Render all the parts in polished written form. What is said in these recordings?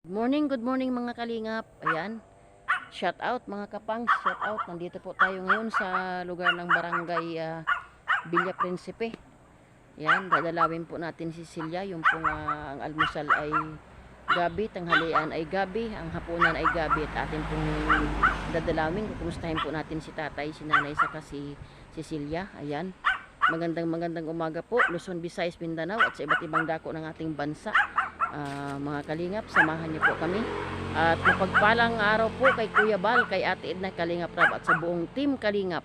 Good morning mga kalingap. Ayan, shout out mga kapangs, shout out. Nandito po tayo ngayon sa lugar ng barangay Villa Principe. Ayan, dadalawin po natin si Celia. Yung pong ang almusal ay gabi, tanghalian ay gabi, ang hapunan ay gabi. At atin pong dadalawin. Kukumustahin po natin si tatay, si nanay, saka si Cecilia. Ayan, magandang umaga po, Luzon, Visayas, Mindanao at sa iba't ibang dako ng ating bansa. Mga kalingap, samahan niyo po kami at mapagpalang araw po kay Kuya Bal, kay Ate Edna Kalingap Rab at sa buong team Kalingap.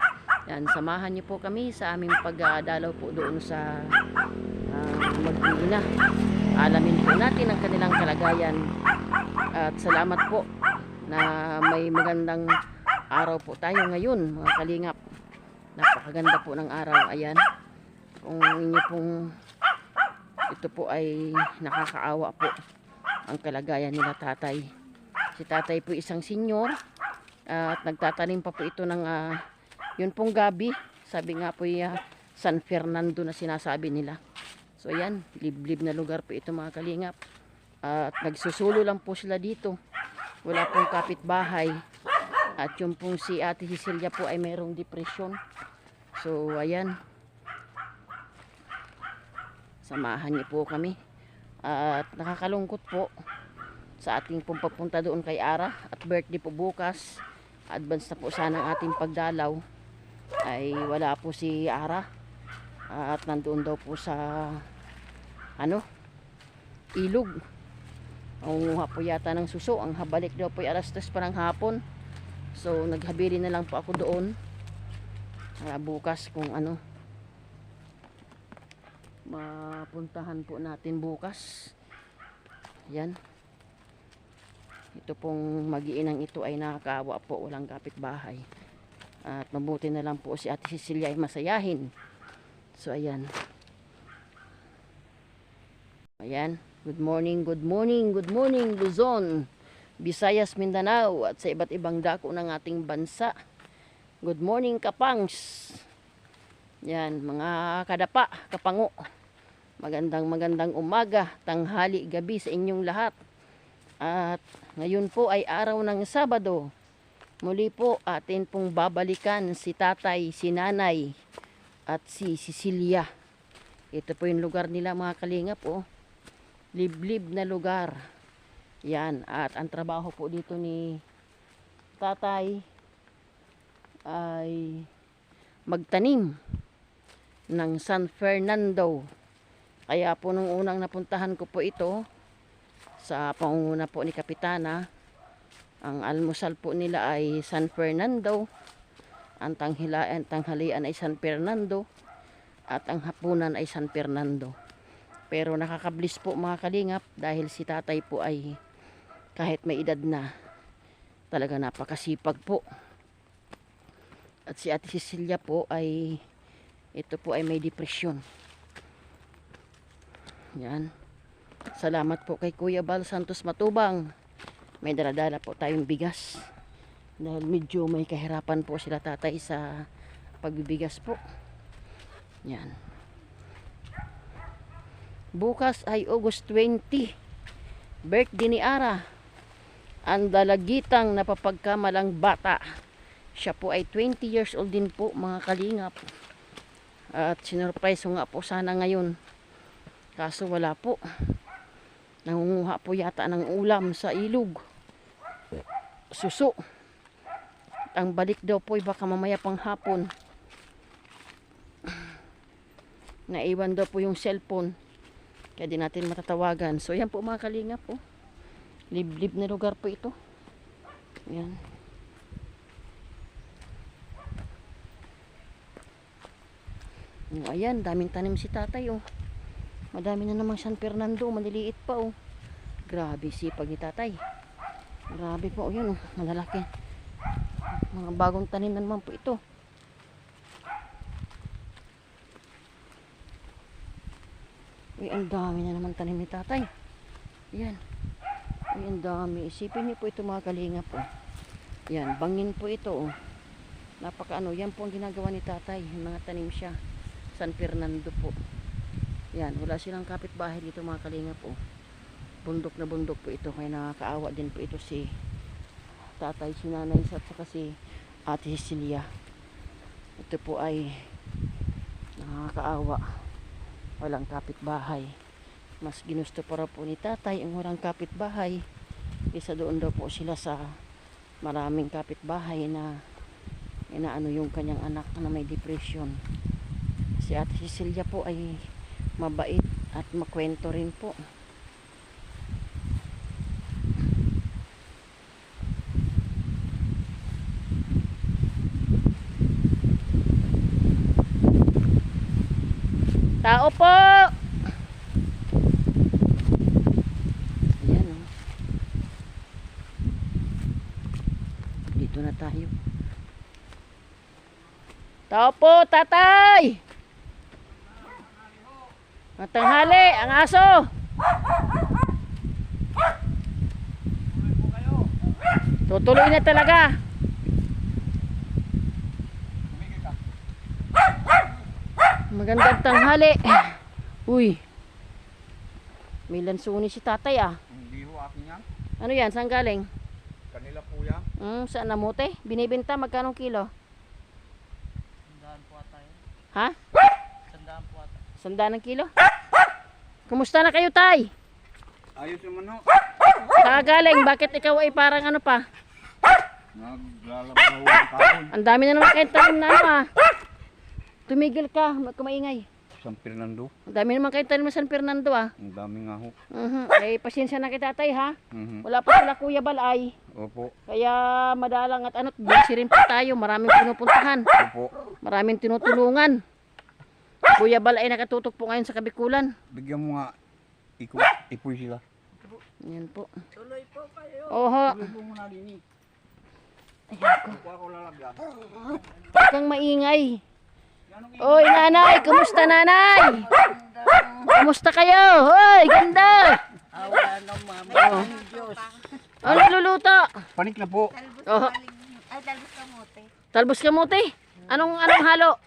Yan, samahan niyo po kami sa aming pagdalaw po doon sa Mag-ina. Alamin po natin ang kanilang kalagayan at salamat po na may magandang araw po tayo ngayon mga kalingap. Napakaganda po ng araw. Ayan, kung inyo pong ito po ay nakakaawa po ang kalagayan nila tatay. Si tatay po isang senior at nagtatanim pa po ito ng yun pong gabi. Sabi nga po San Fernando na sinasabi nila. So ayan, liblib na lugar po ito mga kalingap. At nagsusulo lang po sila dito. Wala pong kapitbahay. At yung pong si Ate Cecilia po ay mayroong depression. So ayan, samahan niyo po kami. At nakakalungkot po sa ating papunta doon kay Ara at birthday po bukas. Advance na po sana ang ating pagdalaw. Ay wala po si Ara at nandoon daw po sa ilog. Nangunguha po yata ng suso. Ang habalik daw po ay alas 3 pa ng hapon. So naghabili na lang po ako doon bukas kung mapuntahan po natin bukas. Yan, ito pong mag-iinang ito ay nakakaawa po, walang kapitbahay at mabuti na lang po si Ate Cecilia ay masayahin. So ayan, good morning Luzon, Visayas, Mindanao at sa iba't ibang dako ng ating bansa. Good morning kapangs. Yan, mga kadapa, kapango. Magandang umaga, tanghali, gabi sa inyong lahat. At ngayon po ay araw ng Sabado. Muli po atin pong babalikan si tatay, si nanay at si Cecilia. Ito po yung lugar nila mga kalingap oh. Liblib na lugar. Yan, at ang trabaho po dito ni tatay ay magtanim ng San Fernando. Kaya po nung unang napuntahan ko po ito sa pangunguna po ni Kapitana, ang almusal po nila ay San Fernando, ang tanghalian ay San Fernando at ang hapunan ay San Fernando. Pero nakakablis po mga kalingap dahil si tatay po ay kahit may edad na, talaga napakasipag po. At si Ate Cecilia po ay ito po ay may depresyon. Yan. Salamat po kay Kuya Bal Santos Matubang. May daladala po tayong bigas. Dahil medyo may kahirapan po sila tatay sa pagbibigas po. Yan. Bukas ay August 20. Birthday ni Ara. Ang dalagitang napapagkamalang bata. Siya po ay 20 years old din po mga kalingap. At sinurprise ko nga po sana ngayon. Kaso wala po. Nangunguha po yata ng ulam sa ilog. Suso. Ang balik daw po ay baka mamaya pang hapon. Naiwan daw po yung cellphone. Kaya di natin matatawagan. So yan po mga kalingap po. Liblib na lugar po ito. Yan. Ayan, daming tanim si tatay oh. Madami na namang San Fernando, maliliit pa oh. Grabe sipag ni tatay. Grabe po oh, yun oh, malalaki. Mga bagong tanim na naman po ito. Uy, ang dami na naman tanim ni tatay. Ayan. Uy, ang dami. Isipin niyo po ito mga kalingap po. Yan, bangin po ito oh. Yan po ang ginagawa ni tatay. Mga tanim siya. San Fernando po. Yan, wala silang kapitbahay dito mga kalingap po. bundok na bundok po ito, kaya nakakaawa din po ito si tatay, si nanay at saka si ate Cecilia. Ito po ay nakakaawa, walang kapitbahay. Mas ginusto pa raw po ni tatay ang walang kapitbahay kaysa doon daw po sila sa maraming kapitbahay na inaano yung kanyang anak na may depression. Si ate Cecilia po ay mabait at makwento rin po. Tao po! Ayan o. Dito na tayo. Tao po, tatay! Matanghali, ang aso! Tutuloy na talaga. Magandang tanghali. Uy. May lansuni si tatay ah. Hindi ho akin yan. Ano yan? Saan galing? Kanila po yan. Saan namote? Binibenta? Magkanong kilo? Sandaan po ata yun. Ha? Sandaan po ata. 100 ng kilo? Kumusta na kayo, tay? Ayos naman ho. Saan galing? Bakit ikaw ay parang ano pa? Naglalabaw ang kahon. Ang dami na naman kayong tanim na ano ah. Tumigil ka, kumaingay. San Fernando. Ang dami naman kayong tanim na San Fernando ah. Ang dami nga ho. Eh, pasensya na kita, tay ha. Mhm. Wala pa sila Kuya Balay. Opo. Kaya madalang at ano't busy rin po tayo. Maraming pinupuntahan. Opo. Maraming tinutulungan. Kuya Balay nakatutok po ngayon sa Kabikulan. Bigyan mo nga ipoy sila. Yan po. Tuloy po kayo. Oho. Tuloy po muna din eh. Ayan ko. Kuha ko lalagyan. Huwag kang maingay. Oy, nanay. Kumusta, nanay? Kumusta kayo? Hoy, ganda. Awa naman. Oh. Diyos. Ano niluluto? Panik na po. Oh, Ay, talbos kamote. talbos kamote. Anong halo?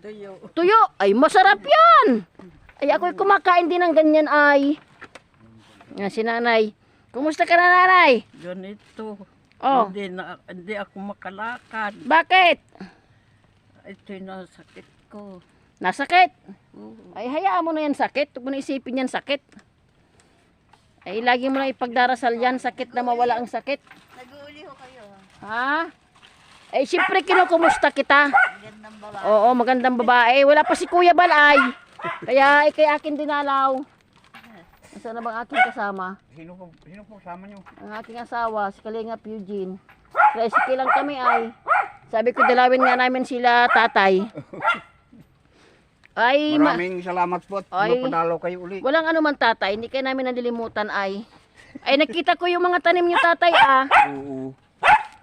Tuyo. Tuyo. Ay, masarap yan. Ay, ako'y kumakain din ng ganyan ay. Nga si nanay. Kumusta ka na, nanay? Ganito. Oh, Hindi ako makalakad. bakit? Ito'y nasakit ko. Nasakit. Oo. Ay, hayaan mo na yan sakit. Huwag mo na isipin yan sakit. Ay, lagi mo na ipagdarasal yan. Sakit na mawala ang sakit. Nag-uuli ho kayo. Ha? Ay, siyempre kinukumusta kita. Ang gandang babae. Oo, magandang babae. Wala pa si Kuya Balay. Kaya, kay akin dinalaw. Nasaan na bang aking kasama? Sino po sama nyo? Ang aking asawa, si Kalingap Eugene. Tricycle lang kami ay. Sabi ko, dalawin nga namin sila tatay. Ay, Maraming salamat po at Ay. mapadalaw kayo uli. walang ano man tatay, hindi kayo namin nalilimutan ay. Ay, nakita ko yung mga tanim niyo tatay ah. Oo.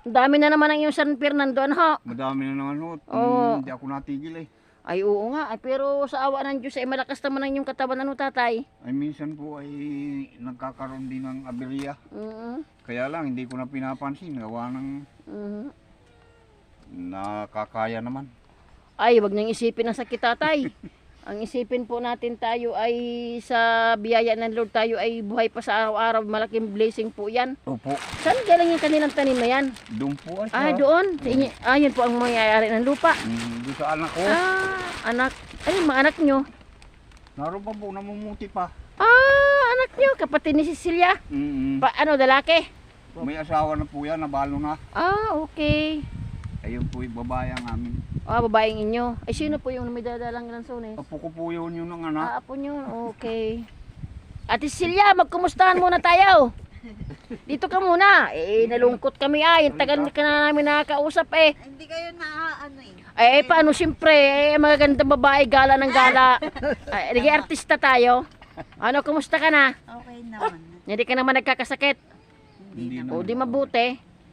Ang dami na naman ang yung San Fernando, ano? Madami na naman ho. Oo. Hindi ako natigil eh. Ay, oo nga. Ay, pero sa awa ng Diyos, ay malakas naman ang yung katawan, ano tatay? Ay minsan po ay nagkakaroon din ng aberya. Mhm. Kaya lang hindi ko na pinapansin. Gawa ng Mhm. nakakaya naman. Ay, wag niyang isipin ang sakit tatay. Ang isipin po natin tayo ay sa biyaya ng Lord tayo ay buhay pa sa araw-araw. Malaking blessing po yan. Opo. Saan galing yung kanilang tanim na yan? Doon po ay Ah, doon. Sa inyo. Ah, yun po ang mayayari ng lupa. Doon sa anak ko. Ah, anak. Ay, mga anak nyo. Naroon pa po, namumuti pa. Ah, anak nyo. Kapatid ni Cecilia. Ano, dalaki? May asawa na po yan, nabalo na. Ah, okay. Ayun po, babae ang amin. Ah, babaeng inyo. Ay, sino po yung may dadalang lansones? Apo ko po yun yung ng anak. Ah, apo nyo. Okay. Ate Cecilia, magkumustahan muna tayo. Dito ka muna. Eh, nalungkot kami ay. Tagal ka na namin nakakausap eh. Ay, hindi kayo na ano eh. Ay, paano siyempre? Eh, magagandang babae, gala ng gala. Ay, naging artista tayo. Ano, kumusta ka na? Okay naman. Hindi ka naman nagkakasakit. Hindi O, naman. di mabuti.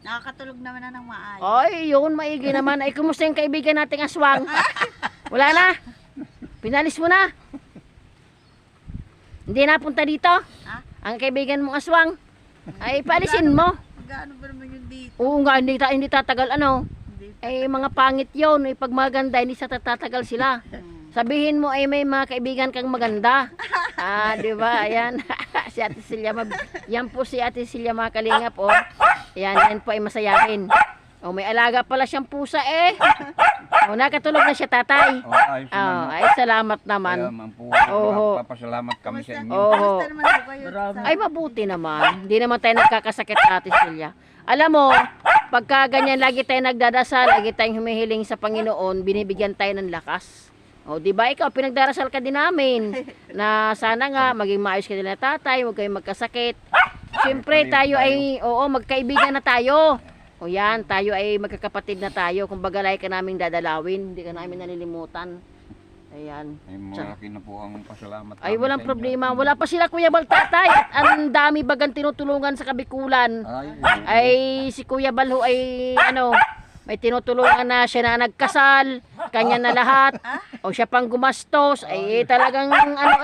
Nakakatulog naman na ng maayos. Ay, yun, maigi naman. Ay, kumusta yung kaibigan nating aswang? Wala na? Pinalis mo na? Hindi napunta dito? Ha? Ang kaibigan mong aswang? Ay, paalisin mo. Gaano ba naman yung dito? Oo nga, hindi tatagal ano. Hindi. Ay, mga pangit yun. Ay, pag maganda, hindi sa tatagal sila. Sabihin mo ay may mga kaibigan kang maganda. Ah, di ba? Ayan. si Ate Silya. Yan po si Ate Silya mga kalingap, oh. Yan po ay masayahin. Oh, may alaga pala siyang pusa eh. Oh, nakatulog na siya, tatay. Ayos Oh, naman. ay salamat naman. Kaya man po, Oho. papasalamat kami sa inyo. Oo. Kamusta naman po kayo? Marami. Ay, mabuti naman. Hindi naman tayo nagkakasakit, Ate Silya. Alam mo, pagka ganyan, lagi tayo nagdadasal, lagi tayong humihiling sa Panginoon, binibigyan tayo ng lakas. O, di ba ikaw, pinagdarasal ka din namin na sana nga maging maayos ka din na tatay, huwag kayong magkasakit. Siyempre, tayo ay, oo, magkaibigan na tayo. O yan, tayo ay magkakapatid na tayo. Kung bagalay ka naming dadalawin, hindi ka namin nalilimutan. Ayan. Ay, malaki na po ang pasalamat. Ay, namin walang sa inyo. problema. Wala pa sila Kuya Bal tatay. At ang dami bagang tinutulungan sa Kabikulan. Ay, si Kuya Bal ho ay, ano, may tinutulungan na siya na nagkasal. Kanya na lahat. O siya pang gumastos. Ay, talagang, ano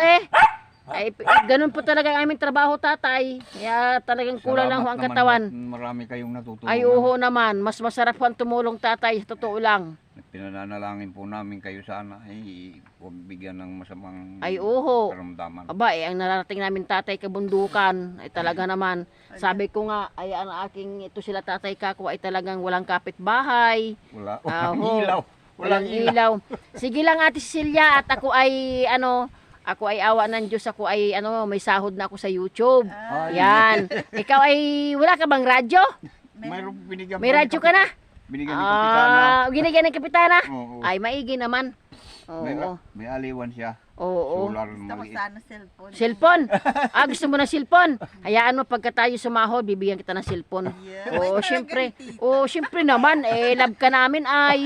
ay, ganun po talaga ang aming trabaho, tatay. Kaya talagang kulang lang ho ang Salamat katawan. naman at marami kayong natutulungan. Ay, oo naman. Mas masarap po ang tumulong, tatay. Totoo lang. Pinananalangin po namin kayo sana ay huwag bigyan ng masamang Ay, oo. karamdaman. Aba, ang nararating namin tatay kabundukan, ay talaga naman. Sabi ko nga, ay ang aking, ito sila tatay kako, ay talagang walang kapitbahay. Wala. Ah, Walang ho. ilaw. Walang ilaw. Sige lang, Ate Cecilia, at ako ay, ano, ako ay awa ng Diyos, ako ay, ano, may sahod na ako sa YouTube. Ay, Yan. Ikaw ay, wala ka bang radyo? Mayroong binigyan May po ni radyo ka na? Binigyan ni Kapitana. Ginigyan ng kapitana? Oo. Ay, maigi naman. May, Oo. may aliwan siya. Oo. Solar Gusto ko maliit. sana cellphone. Cellphone. Gusto mo ng cellphone? Hayaan mo pagka tayo sumahod, bibigyan kita ng cellphone. Yeah. Oo, Ay, syempre. talaga, tita. Oo, syempre naman. Love ka namin ay.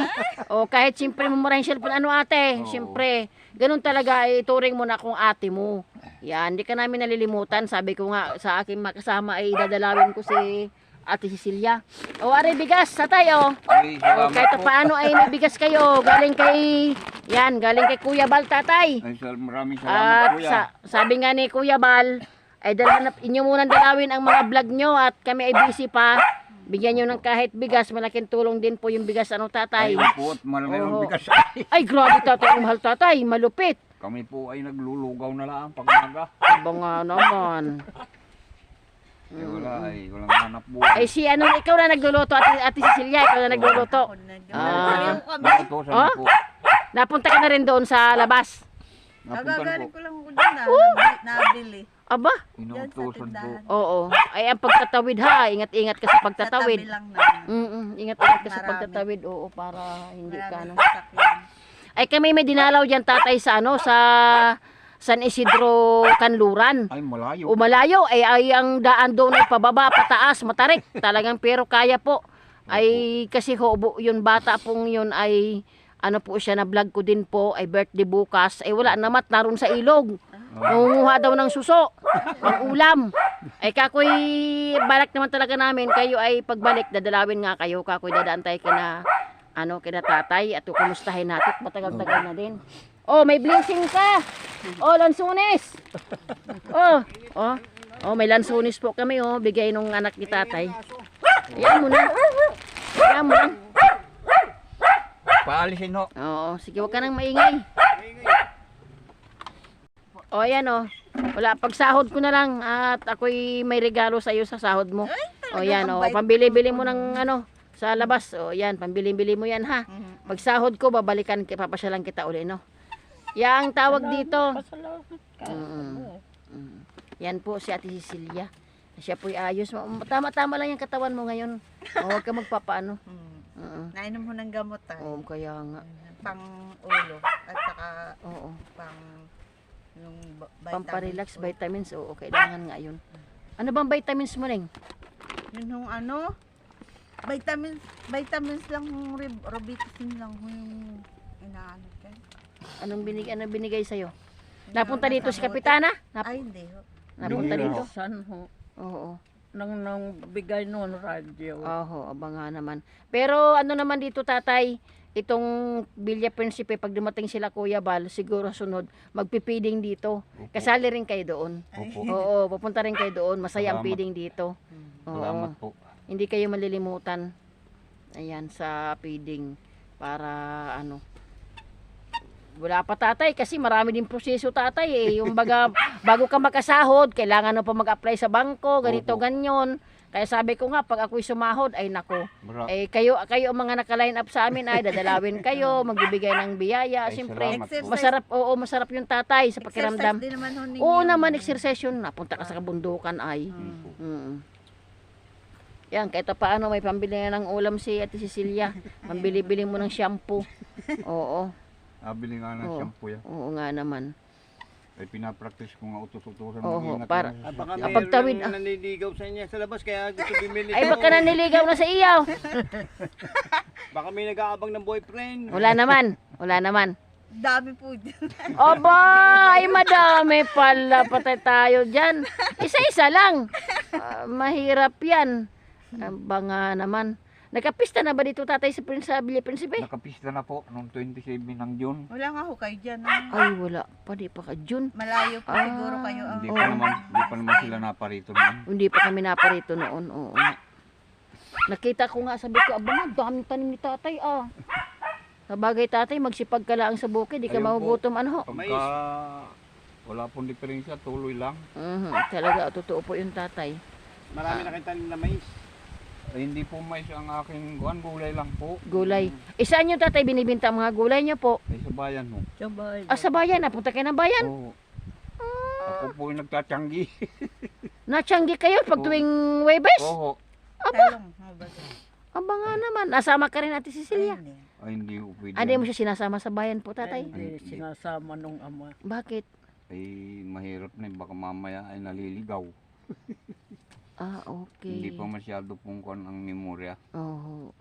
O, kahit syempre mumura yung cellphone. Ano ate? Oo. Syempre. Ganun talaga, turing mo na kung ate mo. Yan, hindi ka namin nalilimutan. Sabi ko nga, sa aking makasama ay dadalawin ko si Ate Cecilia. O, are bigas sa tayo. Ay, O, salamat kahit po. paano ay may bigas kayo. Galing kay, galing kay Kuya Bal, tatay. Ay, maraming salamat At kuya. sabi nga ni Kuya Bal, ay inyo munang dalawin ang mga vlog nyo at kami ay busy pa. Bigyan nyo ng kahit bigas, malaking tulong din po yung bigas, ano tatay. Ay, po, at malaki ang Oo. bigas. Ay, grabe tatay, ang mahal tatay, malupit. Kami po ay naglulugaw na lang pag umaga. Aba nga naman. Walang hanap buhay. Ay si ano, ikaw na nagluluto, Ate Cecilia, ikaw na nagluluto. Ako na Ah. kami. Nautosan Oh? po. Napunta ka na rin doon sa labas. Napuntan Kagagaling po. ko lang ako dyan nabili. Aba, Inuutosan po. oo. Ay, ang pagtatawid ha, ingat-ingat ka sa Sa tabi pagtatawid. lang na. Ingat-ingat ka sa Marami. pagtatawid, oo, para hindi ka, ano. Maraming sasakyan. Ay kami may dinalaw diyan tatay sa ano sa San Isidro Kanluran. Ay, malayo. Umalayo ay ang daan doon ay pababa, pataas, matarik. Talagang pero kaya po. Ay kasi ho yun bata pong yun ay ano po siya na vlog ko din po ay birthday bukas. Ay wala namat naroon sa ilog. Nangunguha daw ng suso, ng ulam. Ay kakoy balak naman talaga namin kayo ay pagbalik dadalawin nga kayo kakoy dadaan tayo kina ano kina tatay at kumustahin natin matagal-tagal na din. Oh, may blessing ka. Oh, lansunis. Oh, may lansunis po kami oh, bigay nung anak ni tatay. Ayan mo na. Ayan mo na. Paalisin ho. Oo, sige, huwag ka nang maingay. O, ayan o. Wala, pagsahod ko na lang at ako'y may regalo sa iyo sa sahod mo. O, yan o. Pambili-bili mo ng ano, sa labas. O, yan, pambili-bili mo yan ha. Pagsahod ko, babalikan, papasyalan kita uli, no? Yang tawag dito. Pasalamat ka. Yan po si Ate Cecilia. Siya po'y ayos. Tama-tama lang yung katawan mo ngayon. O, huwag ka magpapaano. Nainom mo ng gamot Oo, kaya nga. pang ulo at saka Oo. pang yung Pamparelax, vitamins. Oo, kailangan nga yun. Ano bang vitamins mo, Neng? Yun yung ano, vitamins lang yung robitussin lang yung inaano ka. Anong binigay sa'yo? Napunta dito si Kapitana? Ay, hindi ho. Napunta dito? San ho? Oo. Nang bigay noon radyo. Oo, abanga naman. Pero ano naman dito, tatay? Itong Villa Principe, pag dumating sila Kuya Bal, siguro sunod, magpipiding dito. Kasali rin kayo doon. Opo. Oo, pupunta rin kayo doon. Masaya ang Salamat. feeding dito. Oo. Salamat po. Hindi kayo malilimutan. Ayan, sa feeding. Para ano. Wala pa tatay kasi marami din proseso tatay eh. Yung bago ka makasahod, kailangan mo pa mag-apply sa bangko, ganito, Opo. ganyan. Kaya sabi ko nga, pag ako'y sumahod, ay nako. Mara- Kayo ang mga naka-line up sa amin ay dadalawin kayo, magbibigay ng biyaya. Ay, Siyempre, salamat po. masarap, masarap yung tatay sa pakiramdam. Exercise din naman ho ninyo. Oo naman, exercise yun. Napunta ka sa kabundukan ay. Opo. Yan, kahit paano may pambili na ng ulam si Ate Cecilia. Pambili-bili mo ng shampoo. Oo. Nabili nga ng Oo. shampoo yan. Oo nga naman. Ay pinapractice ko nga utos-utosan. Oo, mag-ingat para- lang. Baka Kapag tawid, mayroong naniligaw sa inyo sa labas kaya gusto bumili. Ay, baka naniligaw na sa iyo. Baka may nag-aabang ng boyfriend. Wala naman. Wala naman. Dami po dyan. Aba, ay madami pala. Patay tayo dyan. Isa-isa lang. Mahirap yan. Aba nga naman. Nagkapista na ba dito tatay sa Villa Principe? Nakapista na po noong 27 ng June. Wala nga ho kayo dyan. Ay, wala pa. Di pa ka June. Malayo po Ah. siguro kayo. Hindi Oo. hindi pa naman sila naparito noon. Hindi pa kami naparito noon. Oo. Nakita ko nga, sabi ko, aba nga, daming tanim ni tatay ah. Sabagay tatay, magsipag ka lang sa bukid, di ka Ayun po. magugutom ano ho. Pagka wala pong diferensya, tuloy lang. Talaga, totoo po yung tatay. Marami na kayong tanim na mais. Ay, hindi po mais ang aking gulay lang po. Gulay. Saan yung tatay binibinta ang mga gulay niyo po? Ay, sa bayan ho. Sabay. Sa bayan, napunta kayo ng bayan. Oo. Ako po yung nagtatanggi. Natiyanggi kayo pag tuwing Webes? Oo. Talong. Aba nga naman, nasama ka rin Ate Cecilia. Ay, hindi po pwede. Hindi mo siya sinasama sa bayan po tatay? Hindi sinasama nung ama. Bakit? Ay, mahirap na. Baka mamaya ay naliligaw. Okay. Hindi pa masyado pong kuwan ang memorya. Oo.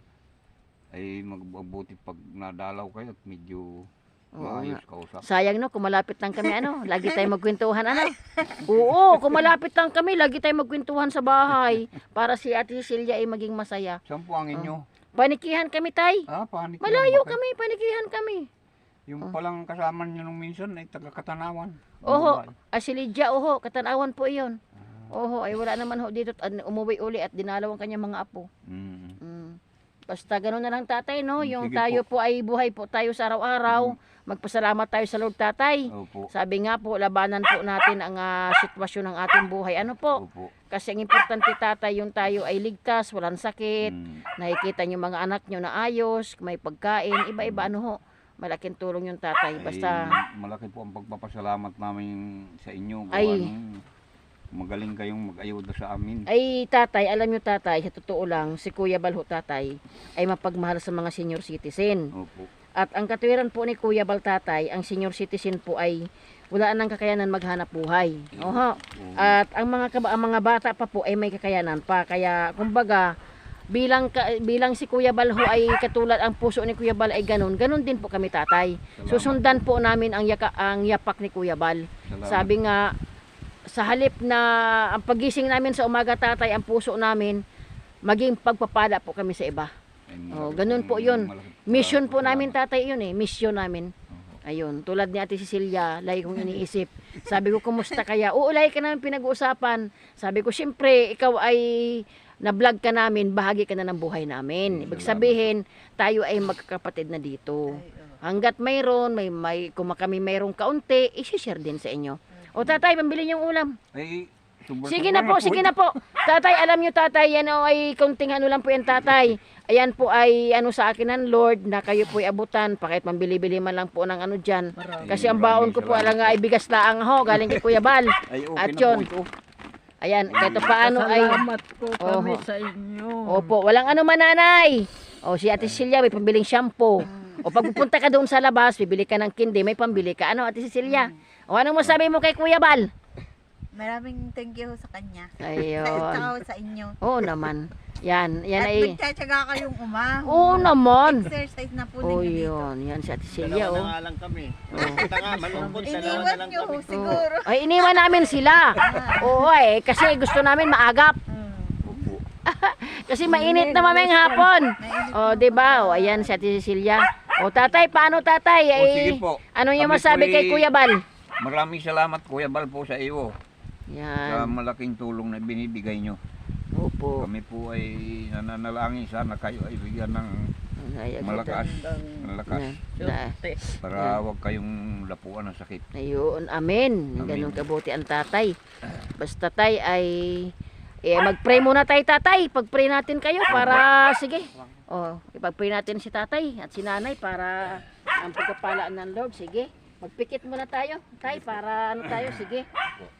Ay, magbabuti pag nadalaw kayo at medyo Oo maayos kausap. Sayang no, kung malapit lang kami ano, lagi tayo magkwentuhan ano. Oo, kung malapit lang kami, lagi tayo magkwentuhan sa bahay para si Ate Cecilia ay maging masaya. Saan po ang inyo? Panikihan kami tay. Panik. Malayo kami, panikihan kami. Yung palang kasama niyo nung minsan ay taga-Katanawan. Ang Oho, babae. si Lydia, oho, Katanawan po iyon. Oho, ay wala naman ho dito, umuwi uli at dinalaw ang kanyang mga apo. Mm. Basta gano'n na lang tatay, no? Yung Sige tayo po ay buhay po tayo sa araw-araw. Magpasalamat tayo sa Lord tatay. Opo. Sabi nga po, labanan po natin ang sitwasyon ng ating buhay. Ano po? Opo. Kasi ang importante tatay, yung tayo ay ligtas, walang sakit. Mm. Nakikita nyo mga anak nyo na ayos, may pagkain, iba-iba ano ho. Malaking tulong yung tatay. Basta, Ay, malaki po ang pagpapasalamat namin sa inyo. Gawa Ay. nung magaling kayong mag-ayuda sa amin. ay tatay, alam nyo tatay, sa totoo lang, si Kuya Balho tatay, ay mapagmahal sa mga senior citizen. Opo. At ang katuwiran po ni Kuya Bal tatay, ang senior citizen po ay wala nang kakayanan maghanap buhay. Oho. At ang mga bata pa po ay may kakayanan pa. Kaya kumbaga bilang si Kuya Bal ho ay katulad ang puso ni Kuya Bal ay ganun din po kami tatay. Salamat. Susundan po namin ang yapak ni Kuya Bal. Salamat. Sabi nga sa halip na ang pagising namin sa umaga tatay, ang puso namin maging pagpapala po kami sa iba. Ay, Ganun po yun. malaki Mission po salamat. namin tatay yun eh. Mission namin. Opo. Ayun, tulad ni Ate Cecilia, lagi kong iniisip. Sabi ko, kumusta kaya? Oo, lagi ka namin pinag-uusapan. Sabi ko, syempre, ikaw ay na-vlog ka namin, bahagi ka na ng buhay namin. Ibig sabihin, tayo ay magkakapatid na dito. Hanggat mayroon, kung kami mayroong kaunti, isi-share din sa inyo. O tatay, pambili niyong ulam. Ay, Sige na po, sige na po. Tatay, alam nyo tatay, yan o ay kaunting ano lang po yan tatay. Ayan po ay ano sa akin ng Lord na kayo po ay abutan. Pakit mambili-bili man lang po ng ano dyan. Kasi ang baon ko po alang ay bigas laang ho, galing kay Kuya Bal. Ay, okay At na yun. po ito. Ayan, kahit paano ay... Salamat po kami Oho. sa inyo. Opo, walang ano mananay. O si Ate Cecilia may pambiling shampoo. O pag pupunta ka doon sa labas, bibili ka ng kindi, may pambili ka. Ano Ate Cecilia? O ano mo sabi mo kay Kuya Bal? Maraming thank you sa kanya. Ayun. Sa inyo. Oo naman. Yan At ay... nagtsatsaga kayong umahon. Oo naman. Exercise na po Oh, ninyo dito. yun. Yan si Ate Celia, Dalawa oh. na nga lang kami. Kita nga, malungkot. Dalawa na Iniwan lang nyo kami. siguro. Ay, iniwan namin sila. Oo, kasi gusto namin maagap. Kasi mainit na mamayang hapon. Oh, 'di ba? O, ayan si Ate Cecilia. O, tatay, paano tatay? Ay, sige po. ano yung Kami masabi po kay ay- Kuya Bal? Maraming salamat Kuya Bal po sa iyo. Sa Yan. malaking tulong na binibigay nyo. Opo. Kami po ay nananalangin sana kayo ay bigyan ng Ay, malakas. Malakas. Na, Para wag kayong lapuan ng sakit. ayun, amen. Amen. Ganun kabuti ang tatay. Basta tay ay mag-pray muna tayo tatay. Pag-pray natin kayo para sige. Oh, ipag-pray natin si tatay at si nanay para ang pagkapalaan ng Lord. Sige. Magpikit muna tayo, tay, para ano tayo, sige.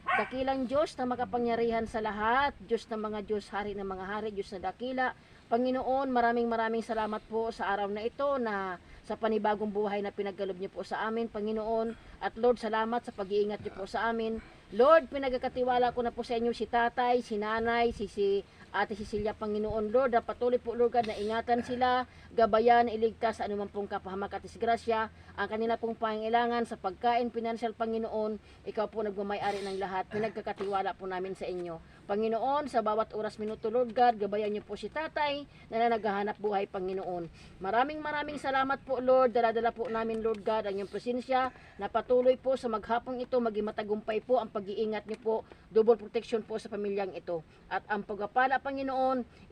Dakilang Diyos na makapangyarihan sa lahat, Diyos ng mga Diyos, Hari ng mga Hari, Diyos na dakila. Panginoon, maraming salamat po sa araw na ito na sa panibagong buhay na pinagkaloob niyo po sa amin, Panginoon. At Lord, salamat sa pag-iingat niyo po sa amin. Lord, pinagkakatiwala ko na po sa inyo si tatay, si nanay, si Ate Cecilia, Panginoon. Lord, patuloy po, Lord God, na ingatan sila, gabayan, iligtas sa anumang pong kapahamak at disgrasya, ang kanila pong pangailangan sa pagkain, financial, Panginoon. Ikaw po nagmamayari ng lahat. Pinagkakatiwala po namin sa inyo. Panginoon, sa bawat oras, minuto, Lord God, gabayan niyo po si tatay na naghahanap buhay, Panginoon. Maraming salamat po, Lord. Daladala po namin, Lord God, ang iyong presensya na patuloy po sa maghapong ito, maging matagumpay po ang pag-iingat niyo po, double protection po sa pamilyang ito. At ang pagpapala, Panginoon,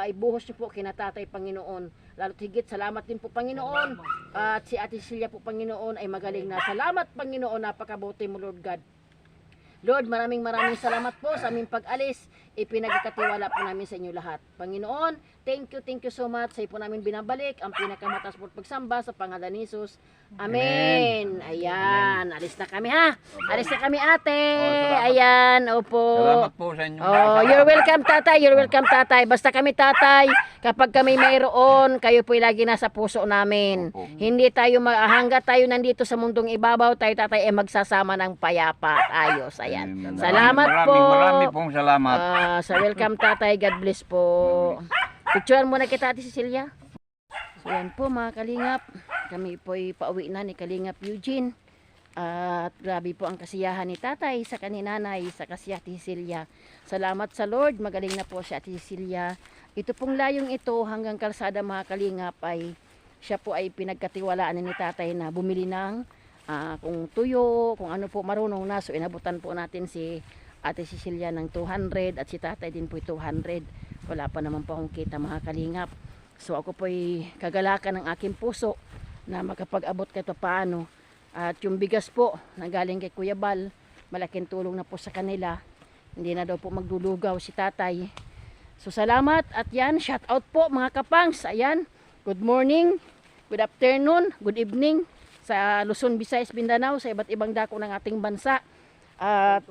ibuhos niyo po kinatatay, Panginoon. Lalo't higit, salamat din po, Panginoon. At si Ate Cecilia po, Panginoon, ay magaling na. Salamat, Panginoon, napakabuti mo, Lord God. Lord, maraming salamat po sa aming pag-alis. Ipinagkatiwala po namin sa inyo lahat. Panginoon, thank you so much. Sa po namin binabalik ang pinakamataas po pagsamba sa pangalan ni Jesus. Amen. Ayan, alis na kami ha. Alis na kami ate. Ayan, opo. Salamat po sa inyo. Oh, you're welcome tatay, you're welcome tatay. Basta kami tatay, kapag kami mayroon, kayo po'y lagi nasa puso namin. Opo. Hindi tayo hanggat tayo nandito sa mundong ibabaw, tayo tatay ay magsasama ng payapa at ayos. Ayan. Salamat po. Marami pong salamat. Sa welcome tatay, God bless po. Picturean muna kita Ate Cecilia. So yan po mga kalingap, kami po'y pauwi na ni Kalingap Eugene. At grabe po ang kasiyahan ni tatay sa kaninanay, sa si Ate Cecilia. Salamat sa Lord, magaling na po si Ate Cecilia. Ito pong layong ito hanggang kalsada mga kalingap ay siya po ay pinagkatiwalaan ni tatay na bumili ng kung tuyo, kung ano po marunong na. So inabutan po natin si Ate Cecilia ng 200 at si tatay din po 200. Wala pa naman po akong kita mga kalingap. So ako po ay kagalakan ng aking puso na makapag-abot kahit paano. At yung bigas po na galing kay Kuya Bal, malaking tulong na po sa kanila. Hindi na daw po magdulugaw si tatay. So salamat at yan, shout out po mga kapangs. Ayan, good morning, good afternoon, good evening sa Luzon, Visayas, Mindanao, sa iba't ibang dako ng ating bansa. At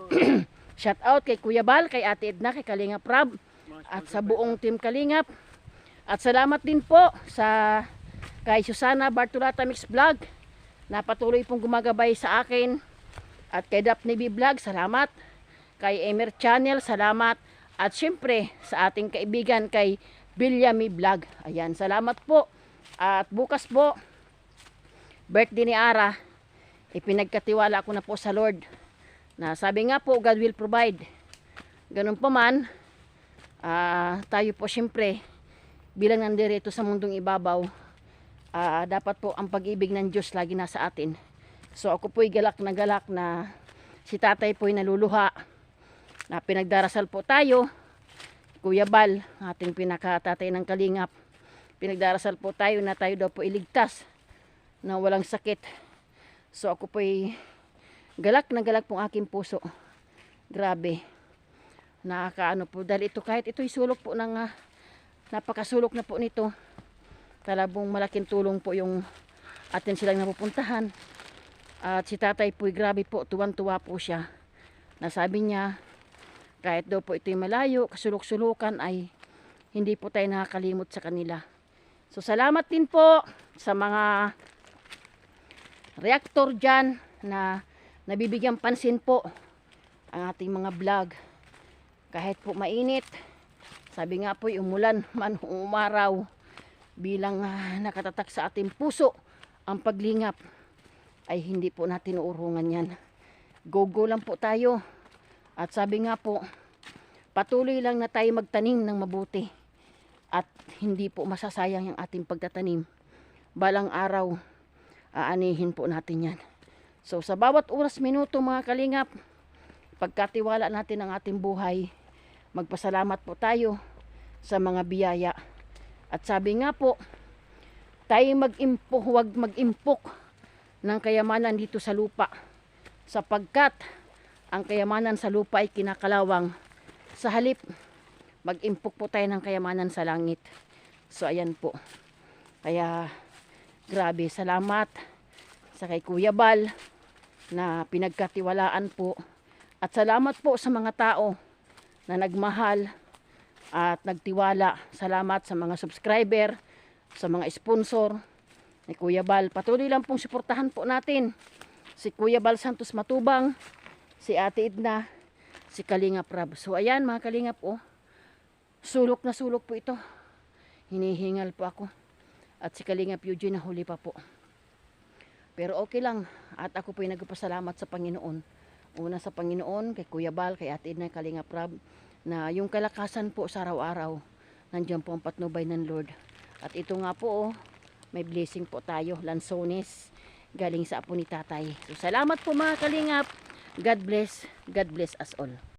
shout out kay Kuya Bal, kay Ate Edna, kay Kalingap Rab, at sa buong team Kalingap. At salamat din po sa kay Susana Bartolata Mix Vlog na patuloy pong gumagabay sa akin. At kay Daphne B Vlog, salamat. Kay Emer Channel, salamat. At syempre sa ating kaibigan kay Bilyami Vlog. Ayan, salamat po. At bukas po, birthday ni Ara. Ipinagkatiwala ko na po sa Lord. Na sabi nga po, God will provide. Ganun pa man, tayo po syempre, bilang nandirito sa mundong ibabaw, dapat po ang pag-ibig ng Diyos lagi nasa atin. So ako po'y galak na si tatay po'y naluluha na pinagdarasal po tayo. Kuya Bal, ating pinakatatay ng Kalingap, pinagdarasal po tayo na tayo daw po iligtas na walang sakit. So ako po'y galak pong aking puso. Grabe. Nakakaano po dahil ito kahit ito'y sulok po ng napakasulok na po nito. Talabong malaking tulong po yung atin silang napupuntahan. At si tatay po'y grabe po, tuwan-tuwa po siya. Nasabi niya, kahit daw po ito'y malayo, kasulok-sulukan ay hindi po tayo nakakalimot sa kanila. So salamat din po sa mga reactor dyan na nabibigyan pansin po ang ating mga vlog. Kahit po mainit, sabi nga po, umulan man umaraw, bilang nakatatak sa ating puso ang paglingap, ay hindi po natin uurungan yan. Go lang po tayo. At sabi nga po, patuloy lang na tayo magtanim ng mabuti. At hindi po masasayang yung ating pagtatanim. Balang araw, aanihin po natin yan. So sa bawat oras, minuto mga kalingap, pagkatiwala natin ang ating buhay, magpasalamat po tayo sa mga biyaya. At sabi nga po, tayo huwag mag-impok ng kayamanan dito sa lupa. Sapagkat ang kayamanan sa lupa ay kinakalawang. Sa halip, mag-impok po tayo ng kayamanan sa langit. So ayan po. Kaya grabe, salamat sa kay Kuya Bal na pinagkatiwalaan po. At salamat po sa mga tao na nagmahal at nagtiwala. Salamat sa mga subscriber, sa mga sponsor ni Kuya Bal. Patuloy lang pong suportahan po natin si Kuya Bal Santos Matubang, si Ate Edna, si Kalingap Rab. So ayan mga Kalingap, oh, sulok na sulok po ito. Hinihingal po ako. At si Kalingap Eugene nahuli pa po. Pero okay lang. At ako po ay nagpasalamat sa Panginoon. Una sa Panginoon, kay Kuya Bal, kay Ate Edna, Kalingap Rab, na yung kalakasan po sa araw-araw, nandiyan po ang patnubay ng Lord. At ito nga po, oh, may blessing po tayo, lansones, galing sa apo ni tatay. So salamat po mga Kalingap. God bless us all.